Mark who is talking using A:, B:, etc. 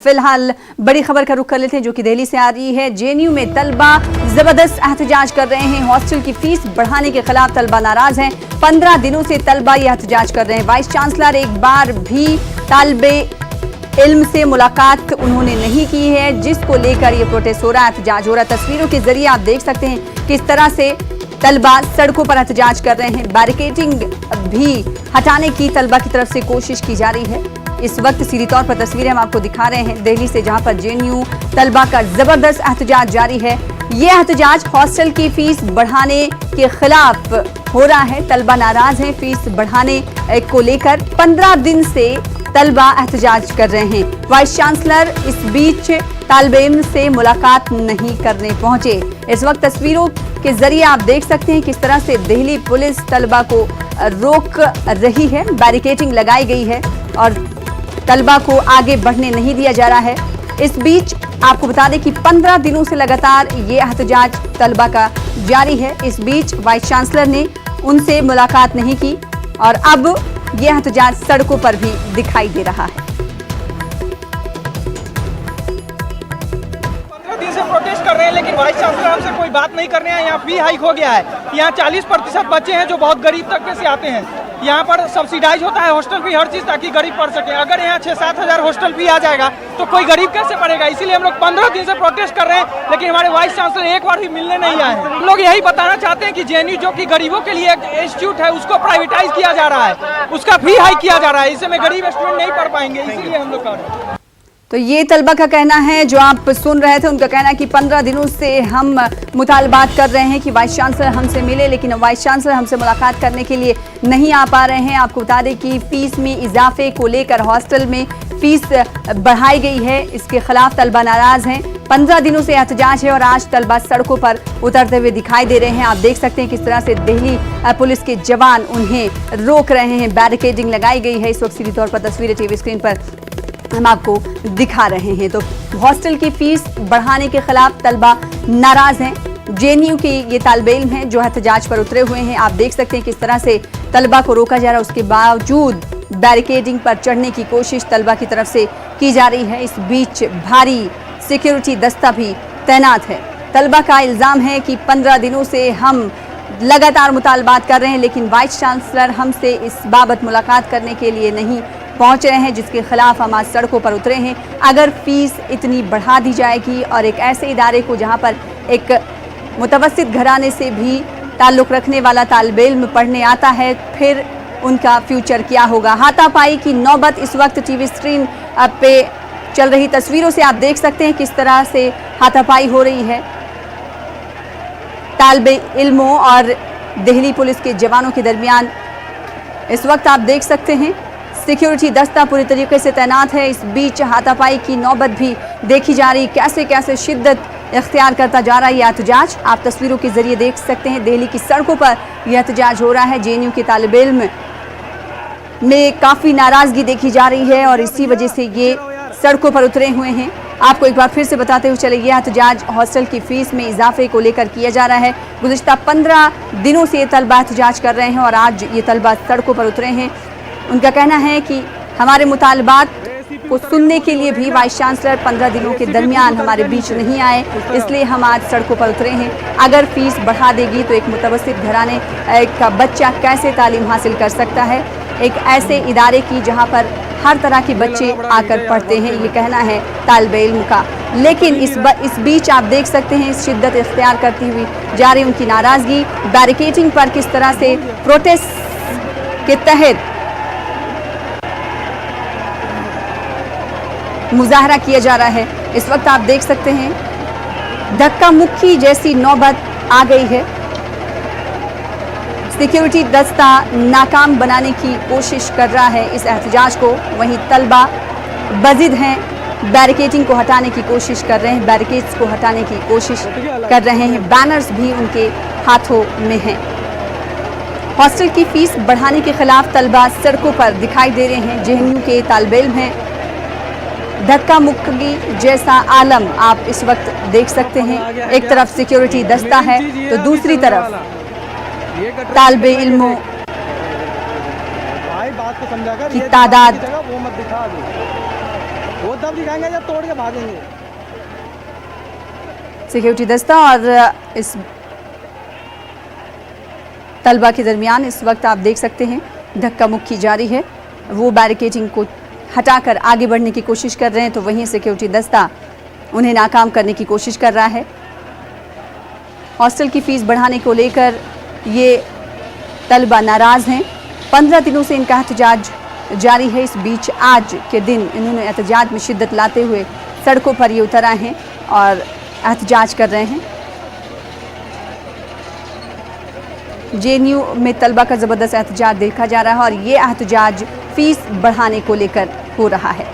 A: फिलहाल बड़ी खबर का रुख कर लेते हैं जो कि दिल्ली से आ रही है। जेएनयू में तलबा जबरदस्त एहतजाज कर रहे हैं। हॉस्टल की फीस बढ़ाने के खिलाफ तलबा नाराज हैं। 15 दिनों से तलबा ये एहतजाज कर रहे हैं। वाइस चांसलर एक बार भी तालिबे इल्म से मुलाकात उन्होंने नहीं की है, जिसको लेकर ये प्रोटेस्ट हो रहा है, एहतजाज हो रहा है। तस्वीरों के जरिए आप देख सकते हैं किस तरह से तलबा सड़कों पर एहतजाज कर रहे हैं। बैरिकेडिंग भी हटाने की तलबा की तरफ से कोशिश की जा रही है। इस वक्त सीधी तौर पर तस्वीरें हम आपको दिखा रहे हैं दिल्ली से, जहां पर जेएनयू तलबा का जबरदस्त एहतजाज जारी है। ये एहतजाज हॉस्टल की फीस बढ़ाने के खिलाफ हो रहा है। तलबा नाराज हैं फीस बढ़ाने को लेकर। 15 दिन से तलबा एहतजाज कर रहे हैं। वाइस चांसलर इस बीच तालिबे इल्म से मुलाकात नहीं करने पहुंचे। इस वक्त तस्वीरों के जरिए आप देख सकते हैं किस तरह से दिल्ली पुलिस तलबा को रोक रही है। बैरिकेडिंग लगाई गई है और तलबा को आगे बढ़ने नहीं दिया जा रहा है। इस बीच आपको बता दें कि 15 दिनों से लगातार ये एहतजाज तलबा का जारी है। इस बीच वाइस चांसलर ने उनसे मुलाकात नहीं की और अब ये एहतजाज सड़कों पर भी दिखाई दे रहा है।
B: 15 दिन से प्रोटेस्ट कर रहे हैं, लेकिन वाइस चांसलर हमसे कोई बात नहीं कर रहे हैं। यहाँ फी हाइक हो गया है। यहाँ 40% बच्चे हैं जो बहुत गरीब तबके से आते हैं। यहाँ पर सब्सिडाइज होता है हॉस्टल फी, हर चीज, ताकि गरीब पढ़ सके। अगर यहाँ 6-7 हज़ार हॉस्टल फी आ जाएगा तो कोई गरीब कैसे पढ़ेगा? इसीलिए हम लोग 15 दिन से प्रोटेस्ट कर रहे हैं, लेकिन हमारे वाइस चांसलर एक बार भी मिलने नहीं आए। हम लोग यही बताना चाहते हैं कि जेएनयू जो कि गरीबों के लिए एक इंस्टीट्यूट है, उसको प्राइवेटाइज किया जा रहा है, उसका फी हाइक किया जा रहा है। इससे में गरीब स्टूडेंट नहीं पढ़ पाएंगे, इसीलिए हम लोग कर रहे हैं।
A: तो ये तलबा का कहना है, जो आप सुन रहे थे उनका कहना है कि 15 दिनों से हम मुतालबात कर रहे हैं कि वाइस चांसलर हमसे मिले, लेकिन वाइस चांसलर हमसे मुलाकात करने के लिए नहीं आ पा रहे हैं। आपको बता दें कि फीस में इजाफे को लेकर हॉस्टल में फीस बढ़ाई गई है, इसके खिलाफ तलबा नाराज हैं। 15 दिनों से एहतजाज है और आज तलबा सड़कों पर उतरते हुए दिखाई दे रहे हैं। आप देख सकते हैं किस तरह से दिल्ली पुलिस के जवान उन्हें रोक रहे हैं। बैरिकेडिंग लगाई गई है। इस वक्त सीधी तौर पर तस्वीरें टीवी स्क्रीन पर हम आपको दिखा रहे हैं। तो हॉस्टल की फीस बढ़ाने के खिलाफ तलबा नाराज हैं। जेएनयू के ये तालिबे इल्म हैं जो एहतजाज पर उतरे हुए हैं। आप देख सकते हैं किस तरह से तलबा को रोका जा रहा है। उसके बावजूद बैरिकेडिंग पर चढ़ने की कोशिश तलबा की तरफ से की जा रही है। इस बीच भारी सिक्योरिटी दस्ता भी तैनात है। तलबा का इल्जाम है कि 15 दिनों से हम लगातार मुतालबात कर रहे हैं, लेकिन वाइस चांसलर हमसे इस बाबत मुलाकात करने के लिए नहीं पहुंच रहे हैं, जिसके खिलाफ हम आज सड़कों पर उतरे हैं। अगर फीस इतनी बढ़ा दी जाएगी और एक ऐसे इदारे को जहां पर एक मुतवस्सित घराने से भी ताल्लुक़ रखने वाला तालिबे इल्म पढ़ने आता है, फिर उनका फ्यूचर क्या होगा? हाथापाई की नौबत इस वक्त टीवी स्क्रीन पे चल रही तस्वीरों से आप देख सकते हैं किस तरह से हाथापाई हो रही है तालिबे इल्मों और दिल्ली पुलिस के जवानों के दरमियान। इस वक्त आप देख सकते हैं सिक्योरिटी दस्ता पूरी तरीके से तैनात है। इस बीच हाथापाई की नौबत भी देखी जा रही, कैसे कैसे शिद्दत इख्तियार करता जा रहा है यह एहतजाज। आप तस्वीरों के जरिए देख सकते हैं दिल्ली की सड़कों पर यह एहतजाज हो रहा है। जेएनयू के तालिबे इल्म में काफ़ी नाराज़गी देखी जा रही है और इसी वजह से ये सड़कों पर उतरे हुए हैं। आपको एक बार फिर से बताते हुए चले, यह एहतजाज हॉस्टल की फीस में इजाफे को लेकर किया जा रहा है। गुज़िश्ता 15 दिनों से ये तलबा एहतजाज कर रहे हैं और आज ये तलबा सड़कों पर उतरे हैं। उनका कहना है कि हमारे मुतालबात को सुनने के लिए भी वाइस चांसलर 15 दिनों के दरमियान हमारे बीच नहीं आए, इसलिए हम आज सड़कों पर उतरे हैं। अगर फीस बढ़ा देगी तो एक मुतवस्सित घराने का बच्चा कैसे तालीम हासिल कर सकता है, एक ऐसे इदारे की जहां पर हर तरह के बच्चे आकर पढ़ते हैं, ये कहना है तालिबे इल्म का। लेकिन इस बीच आप देख सकते हैं शिद्दत इख्तियार करती हुई जा रही उनकी नाराज़गी। बैरिकेडिंग पर किस तरह से प्रोटेस्ट के तहत मुजाहरा किया जा रहा है। इस वक्त आप देख सकते हैं धक्का मुक्की जैसी नौबत आ गई है। सिक्योरिटी दस्ता नाकाम बनाने की कोशिश कर रहा है इस एहतजाज को। वहीं तलबा बजिद हैं, बैरिकेडिंग को हटाने की कोशिश कर रहे हैं, बैरिकेड्स को हटाने की कोशिश कर रहे हैं। बैनर्स भी उनके हाथों में हैं। हॉस्टल की फीस बढ़ाने के खिलाफ तलबा सड़कों पर दिखाई दे रहे हैं। जेएनयू के तालिबे इल्म हैं। धक्का मुक्की जैसा आलम आप इस वक्त देख सकते हैं। एक तरफ सिक्योरिटी दस्ता है तो दूसरी तरफ तालिबे इल्मों की तादाद
B: वो तब दिखाएंगे जब तोड़ के भागेंगे।
A: सिक्योरिटी दस्ता और इस तलबा के दरमियान इस वक्त आप देख सकते हैं धक्का मुक्की जारी है। वो बैरिकेडिंग को हटाकर आगे बढ़ने की कोशिश कर रहे हैं तो वहीं सिक्योरिटी दस्ता उन्हें नाकाम करने की कोशिश कर रहा है। हॉस्टल की फीस बढ़ाने को लेकर ये तलबा नाराज हैं। 15 दिनों से इनका एहतजाज जारी है। इस बीच आज के दिन इन्होंने एहतजाज में शिद्दत लाते हुए सड़कों पर ये उतर आए हैं और एहतजाज कर रहे हैं। जेएनयू में तलबा का ज़बरदस्त एहतजाज देखा जा रहा है और ये एहतजाज फीस बढ़ाने को लेकर हो रहा है।